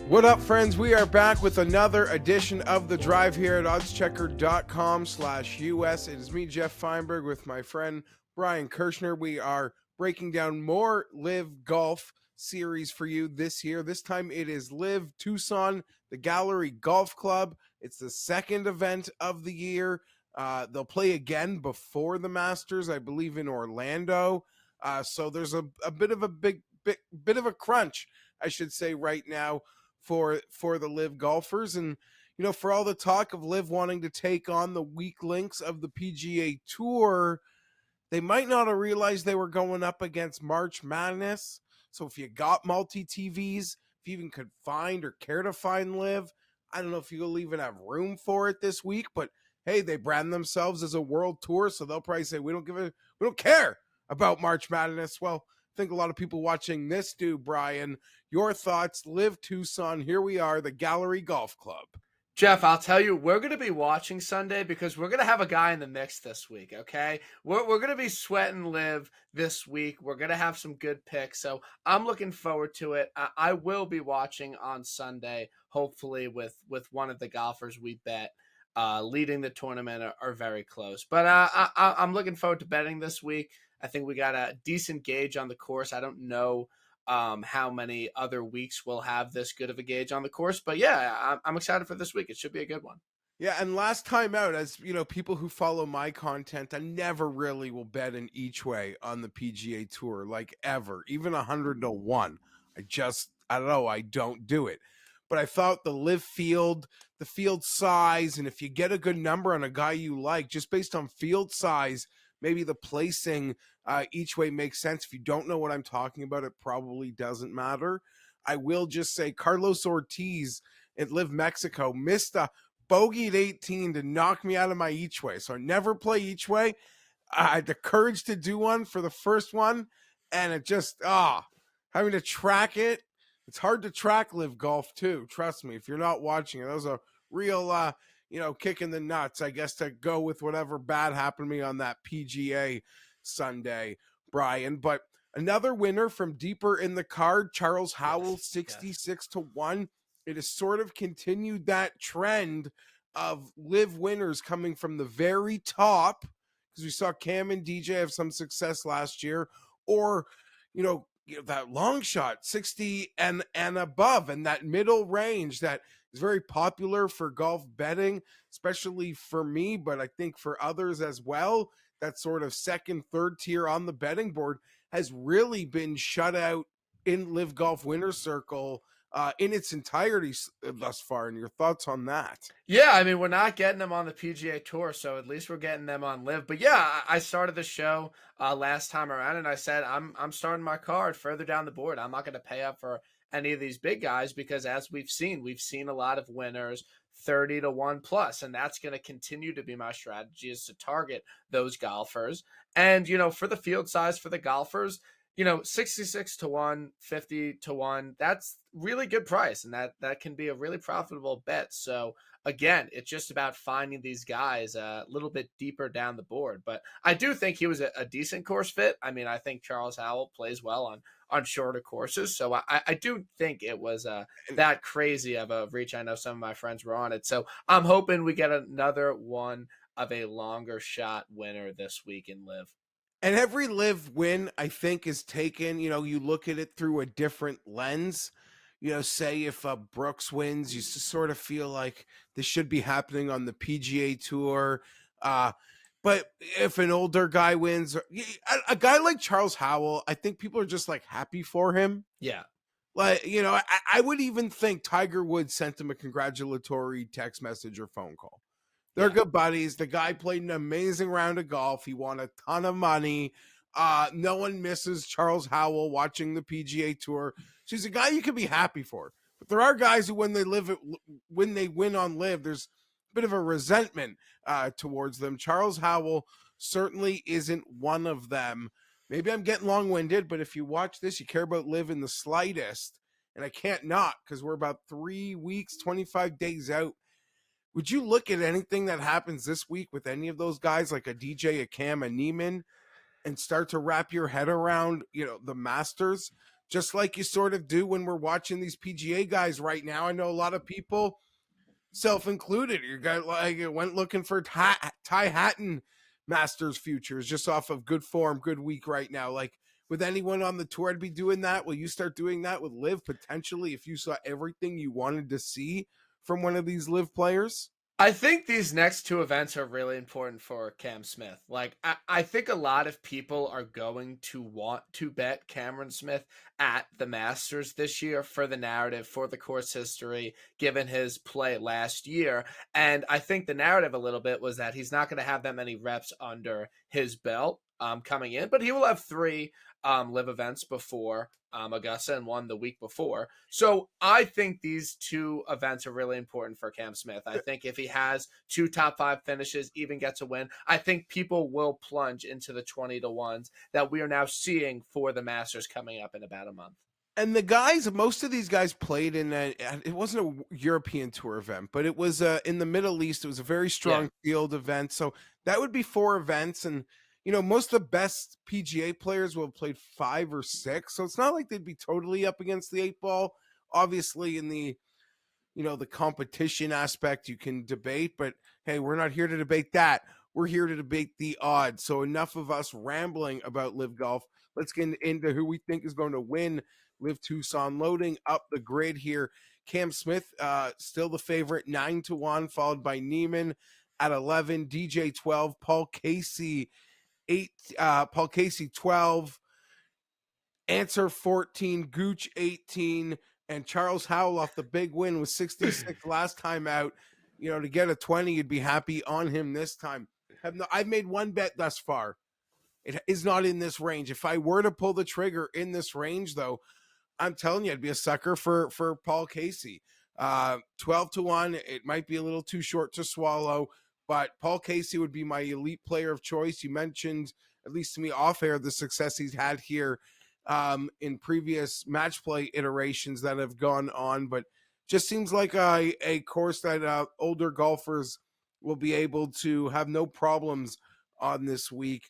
What up, friends? We are back with another edition of The Drive here at oddschecker.com/US. It is me, Geoff Fienberg, with my friend Brian Kirschner. We are breaking down more LIV Golf series for you this year. This time it is LIV Tucson, the Gallery Golf Club. It's the second event of the year. They'll play again before the Masters, I believe, in Orlando. So there's a bit of a bit of a crunch, I should say, right now for the LIV golfers. And you know, for all the talk of LIV wanting to take on the weak links of the PGA Tour, they might not have realized they were going up against March Madness. So if you got multi-TVs, if you even could find or care to find LIV, I don't know if you'll even have room for it this week, but hey, they brand themselves as a world tour, so they'll probably say we don't care about March Madness. Well, I think a lot of people watching this do. Brian, your thoughts? LIV Tucson, here we are, the Gallery Golf Club. Geoff, I'll tell you, we're going to be watching Sunday because we're going to have a guy in the mix this week, okay? We're going to be sweating LIV this week. We're going to have some good picks, so I'm looking forward to it. I will be watching on Sunday, hopefully with one of the golfers we bet leading the tournament are very close. But I'm looking forward to betting this week. I think we got a decent gauge on the course. I don't know how many other weeks we'll have this good of a gauge on the course, but yeah, I'm excited for this week. It should be a good one. Yeah, and last time out, as you know, people who follow my content, I never really will bet an each way on the PGA Tour, like ever, even 100-1. I don't know, I don't do it. But I thought the LIV field, the field size, and if you get a good number on a guy you like, just based on field size, maybe the placing each way makes sense. If you don't know what I'm talking about, it probably doesn't matter. I will just say Carlos Ortiz at LIV Mexico missed a bogey at 18 to knock me out of my each way. So I never play each way. I had the courage to do one for the first one, and it just, having to track it. It's hard to track LIV Golf too. Trust me, if you're not watching it, that was a real, kick in the nuts, I guess, to go with whatever bad happened to me on that PGA Sunday, Brian. But another winner from deeper in the card, Charles Howell, 66-1. It has sort of continued that trend of LIV winners coming from the very top, because we saw Cam and DJ have some success last year, or, that long shot, 60 and above, and that middle range that is very popular for golf betting, especially for me, but I think for others as well. That sort of second, third tier on the betting board has really been shut out in LIV Golf Winner Circle in its entirety thus far. And your thoughts on that? Yeah, I mean, we're not getting them on the PGA Tour, so at least we're getting them on LIV. But yeah, I started the show last time around, and I said I'm starting my card further down the board. I'm not going to pay up for any of these big guys because, as we've seen a lot of winners 30-1 plus, and that's going to continue to be my strategy, is to target those golfers. And for the field size for the golfers, 66-1, 50-1, that's really good price. And that can be a really profitable bet. So again, it's just about finding these guys a little bit deeper down the board. But I do think he was a decent course fit. I mean, I think Charles Howell plays well on shorter courses. So I do think it was that crazy of a reach. I know some of my friends were on it. So I'm hoping we get another one of a longer shot winner this week in LIV. And every LIV win, I think, is taken, you look at it through a different lens. Say if Brooks wins, you sort of feel like this should be happening on the PGA Tour. But if an older guy wins, a guy like Charles Howell, I think people are just like happy for him. Yeah. Like, I would even think Tiger Woods sent him a congratulatory text message or phone call. They're good buddies. The guy played an amazing round of golf. He won a ton of money. No one misses Charles Howell watching the PGA Tour. She's a guy you can be happy for. But there are guys who, when they win on LIV, there's a bit of a resentment towards them. Charles Howell certainly isn't one of them. Maybe I'm getting long-winded, but if you watch this, you care about LIV in the slightest, and I can't not, because we're about 3 weeks, 25 days out. Would you look at anything that happens this week with any of those guys, like a DJ, a Cam, a Niemann, and start to wrap your head around, the Masters? just like you sort of do when we're watching these PGA guys right now. I know a lot of people, self-included, you got like went looking for Ty Hatton Masters futures just off of good form, good week right now. Like with anyone on the tour, I'd be doing that. Will you start doing that with LIV potentially if you saw everything you wanted to see from one of these LIV players? I think these next two events are really important for Cam Smith. Like, I think a lot of people are going to want to bet Cameron Smith at the Masters this year for the narrative, for the course history, given his play last year. And I think the narrative a little bit was that he's not going to have that many reps under his belt coming in, but he will have three LIV events before Augusta and one the week before. So I think these two events are really important for Cam Smith. I think if he has two top 5 finishes, even gets a win, I think people will plunge into the 20 to 1s that we are now seeing for the Masters coming up in about a month. And the guys, most of these guys played in it wasn't a European tour event, but it was in the Middle East. It was a very strong field event. So that would be 4 events. And, most of the best PGA players will have played 5 or 6. So it's not like they'd be totally up against the 8 ball. Obviously in the, the competition aspect you can debate, but hey, we're not here to debate that. We're here to debate the odds. So enough of us rambling about LIV Golf. Let's get into who we think is going to win LIV Tucson. Loading up the grid here. Cam Smith, still the favorite, 9 to 1, followed by Niemann at 11, DJ 12, Paul Casey 8, Paul Casey 12, Ancer 14, Gooch 18, and Charles Howell off the big win with 66 last time out. To get a 20, you'd be happy on him this time. I've made one bet thus far. It is not in this range. If I were to pull the trigger in this range, though, I'm telling you, I'd be a sucker for Paul Casey. 12 to 1, it might be a little too short to swallow, but Paul Casey would be my elite player of choice. You mentioned, at least to me off air, the success he's had here in previous match play iterations that have gone on, but just seems like a course that older golfers will be able to have no problems on this week.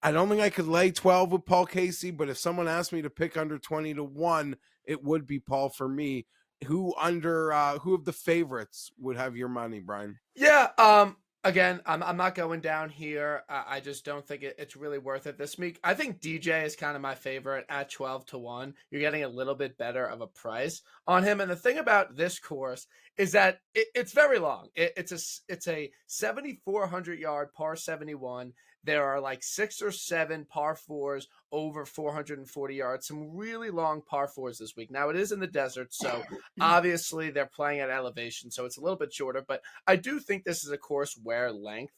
I don't think I could lay 12 with Paul Casey, but if someone asked me to pick under 20 to 1, it would be Paul for me. Who of the favorites would have your money, Brian? Yeah, again, I'm not going down here. I just don't think it's really worth it this week. I think DJ is kind of my favorite at 12 to 1. You're getting a little bit better of a price on him. And the thing about this course is that it's very long. It's a 7,400 yard par 71. There are like 6 or 7 par 4s over 440 yards. Some really long par 4s this week. Now, it is in the desert, so obviously they're playing at elevation, so it's a little bit shorter. But I do think this is a course where length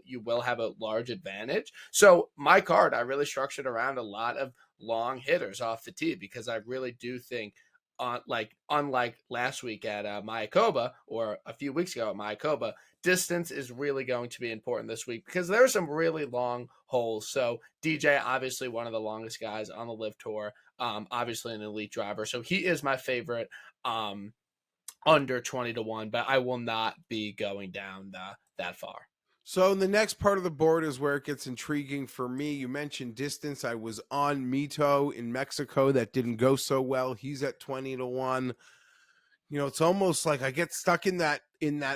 you will have a large advantage. So my card, I really structured around a lot of long hitters off the tee because I really do think unlike last week at Mayakoba or a few weeks ago at Mayakoba, distance is really going to be important this week because there are some really long holes. So DJ, obviously one of the longest guys on the LIV Tour, obviously an elite driver. So he is my favorite under 20 to 1, but I will not be going down that far. So the next part of the board is where it gets intriguing for me. You mentioned distance. I was on Mito in Mexico. That didn't go so well. He's at 20 to 1. It's almost like I get stuck in that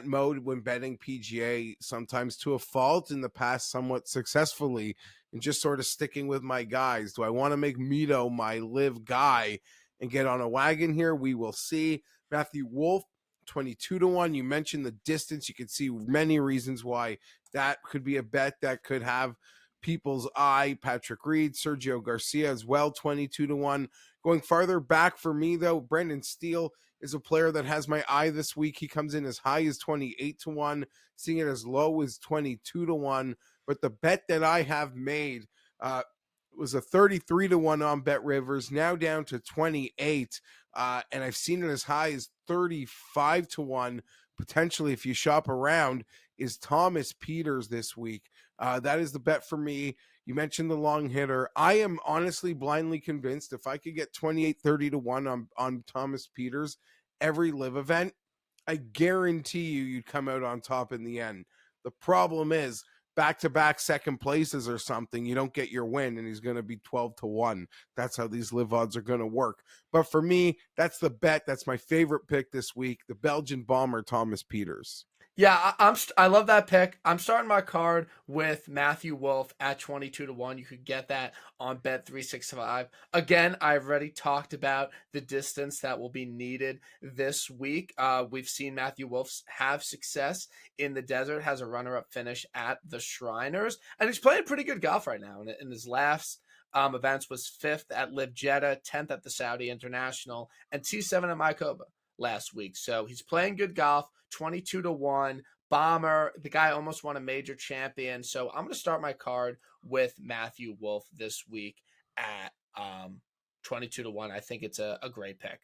mode when betting PGA, sometimes to a fault, in the past somewhat successfully, and just sort of sticking with my guys. Do I want to make Mito my LIV guy and get on a wagon here? We will see. Matthew Wolff, 22 to 1. You mentioned the distance. You can see many reasons why that could be a bet that could have people's eye. Patrick Reed, Sergio Garcia as well, 22 to 1. Going farther back for me, though, Brendan Steele is a player that has my eye this week. He comes in as high as 28 to 1, seeing it as low as 22 to 1. But the bet that I have made was a 33 to 1 on Bet Rivers, now down to 28. And I've seen it as high as 35 to 1, potentially if you shop around, is Thomas Pieters this week. That is the bet for me. You mentioned the long hitter. I am honestly blindly convinced if I could get 28, 30 to 1 on Thomas Pieters every LIV event, I guarantee you'd come out on top in the end. The problem is back-to-back second places or something, you don't get your win, and he's going to be 12-1. That's how these live odds are going to work. But for me, that's the bet. That's my favorite pick this week, the Belgian bomber Thomas Pieters. Yeah, I love that pick. I'm starting my card with Matthew Wolff at 22-1. You could get that on Bet365. Again, I've already talked about the distance that will be needed this week. We've seen Matthew Wolff have success in the desert, has a runner-up finish at the Shriners, and he's playing pretty good golf right now. In his last events was 5th at LIV Jeddah, 10th at the Saudi International, and T7 at Mayakoba last week. So he's playing good golf. 22-1 bomber. The guy almost won a major champion. So I'm going to start my card with Matthew Wolff this week at 22-1. I think it's a great pick.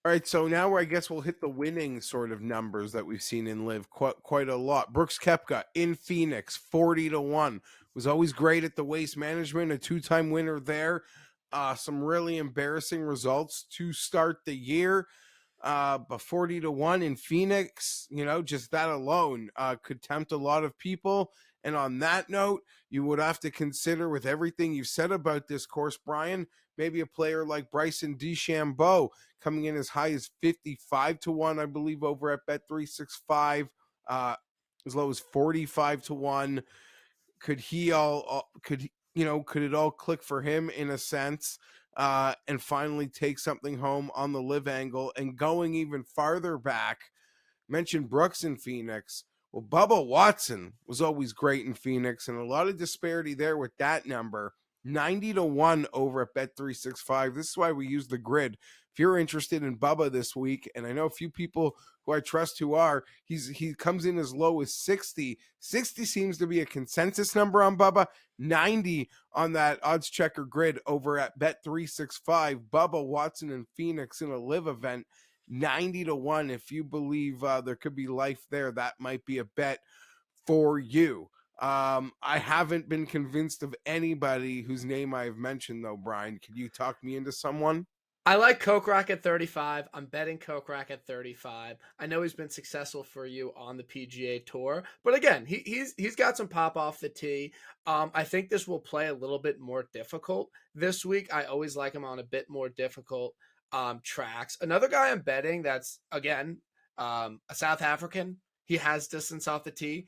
All right, so now I guess we'll hit the winning sort of numbers that we've seen in LIV quite a lot. Brooks Koepka in Phoenix, 40-1. Was always great at the waste management, a 2-time winner there. Some really embarrassing results to start the year. But 40-1 in Phoenix, just that alone could tempt a lot of people. And on that note, you would have to consider, with everything you've said about this course, Brian, maybe a player like Bryson DeChambeau coming in as high as 55-1, I believe, over at Bet365, as low as 45-1. Could it all click for him in a sense? And finally take something home on the live angle. And going even farther back, mentioned Brooks in Phoenix. Well, Bubba Watson was always great in Phoenix, and a lot of disparity there with that number. 90-1 over at Bet365. This is why we use the grid. If you're interested in Bubba this week, and I know a few people who I trust who are, he comes in as low as 60. 60 seems to be a consensus number on Bubba. 90 on that OddsChecker grid over at Bet365. Bubba Watson in Phoenix in a live event. 90-1. If you believe there could be life there, that might be a bet for you. I haven't been convinced of anybody whose name I've mentioned, though, Brian. Could you talk me into someone? I like Kokrak at 35. I'm betting Kokrak at 35. I know he's been successful for you on the PGA Tour, but again, he's got some pop off the tee. I think this will play a little bit more difficult this week. I always like him on a bit more difficult tracks. Another guy I'm betting that's, again, a South African. He has distance off the tee.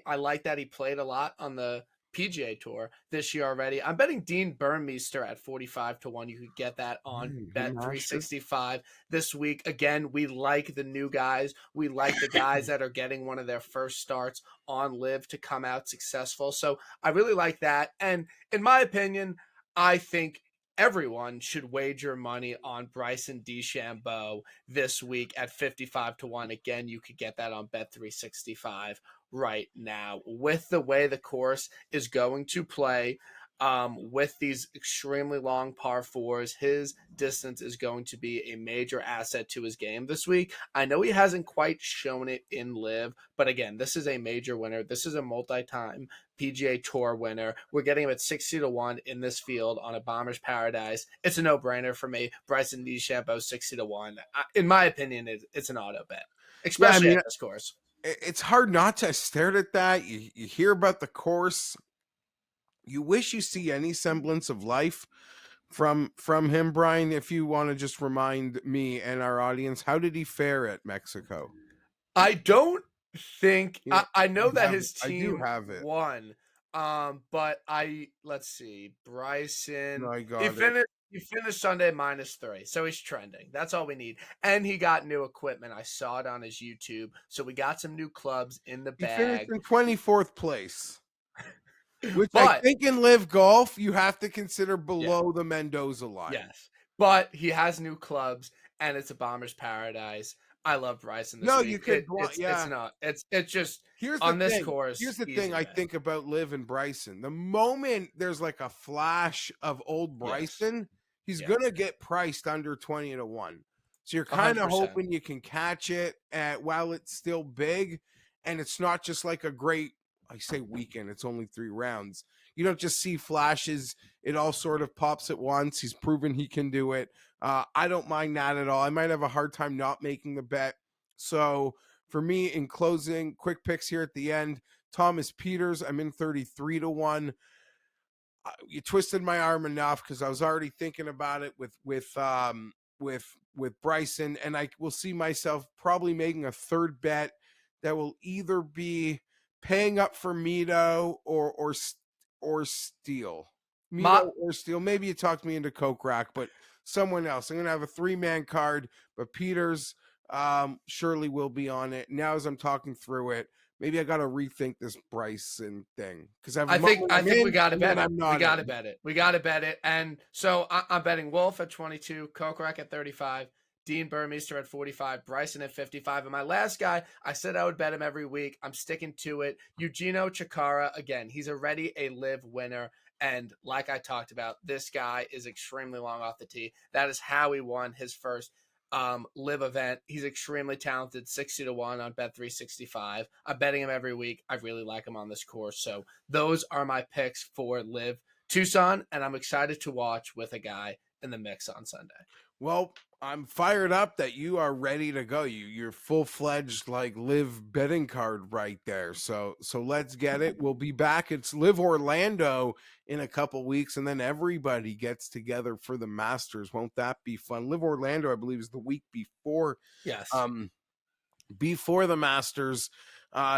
I like that he played a lot on the PGA Tour this year already. I'm betting Dean Burmeister at 45-1. You could get that on Bet365 this week. Again, we like the new guys. We like the guys that are getting one of their first starts on LIV to come out successful. So I really like that. And in my opinion, I think everyone should wager money on Bryson DeChambeau this week at 55-1. Again, you could get that on Bet365 right now. With the way the course is going to play, with these extremely long par fours, his distance is going to be a major asset to his game this week. I know he hasn't quite shown it in LIV, but again, this is a major winner. This is a multi-time PGA Tour winner. We're getting him at 60-1 in this field on a Bomber's Paradise. It's a no-brainer for me. Bryson DeChambeau 60-1. In my opinion, it's an auto bet, especially at this course. It's hard not to stare at that. You hear about the course. You wish you see any semblance of life from him, Brian. If you want to just remind me and our audience, how did he fare at Mexico? I don't think I know that his team won. But let's see. Bryson. He finished Sunday -3, so he's trending. That's all we need. And he got new equipment. I saw it on his YouTube. So we got some new clubs in the bag. He finished in 24th place. Which I think in LIV Golf, you have to consider below the Mendoza line. Yes. But he has new clubs, and it's a Bomber's Paradise. I love Bryson this week. You could. It's not. It's just this course. Here's the thing I think about LIV and Bryson. The moment there's like a flash of old Bryson, he's going to get priced under 20-1. So you're kind of hoping you can catch it while it's still big. And it's not just like a great, I say weekend, it's only 3 rounds. You don't just see flashes. It all sort of pops at once. He's proven he can do it. I don't mind that at all. I might have a hard time not making the bet. So for me, in closing, quick picks here at the end, Thomas Pieters, I'm in 33 to 1. You twisted my arm enough because I was already thinking about it with Bryson, and I will see myself probably making a third bet that will either be paying up for Mito or steal. Mito or steal. Maybe you talked me into Coke Rack, but someone else. I'm gonna have a 3-man card, but Pieters surely will be on it. Now as I'm talking through it, maybe I got to rethink this Bryson thing because I think we got to bet it. We got to bet it. We got to bet it. And so I'm betting Wolff at 22, Kokrak at 35, Dean Burmeister at 45, Bryson at 55. And my last guy, I said I would bet him every week. I'm sticking to it. Eugenio Chacarra, again, he's already a LIV winner. And like I talked about, this guy is extremely long off the tee. That is how he won his first LIV event. He's extremely talented, 60 to 1 on Bet365. I'm betting him every week. I really like him on this course. So those are my picks for LIV Tucson, and I'm excited to watch with a guy in the mix on Sunday. Well, I'm fired up that you are ready to go. You're full-fledged like LIV betting card right there. So let's get it. We'll be back. It's LIV Orlando in a couple weeks, and then everybody gets together for the Masters. Won't that be fun? LIV Orlando, I believe, is the week before. Yes. Before the Masters.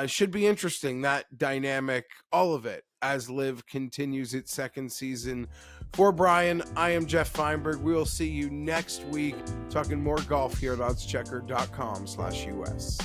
Should be interesting, that dynamic, all of it, as LIV continues its second season. For Brian, I am Geoff Fienberg. We will see you next week talking more golf here at oddschecker.com/US.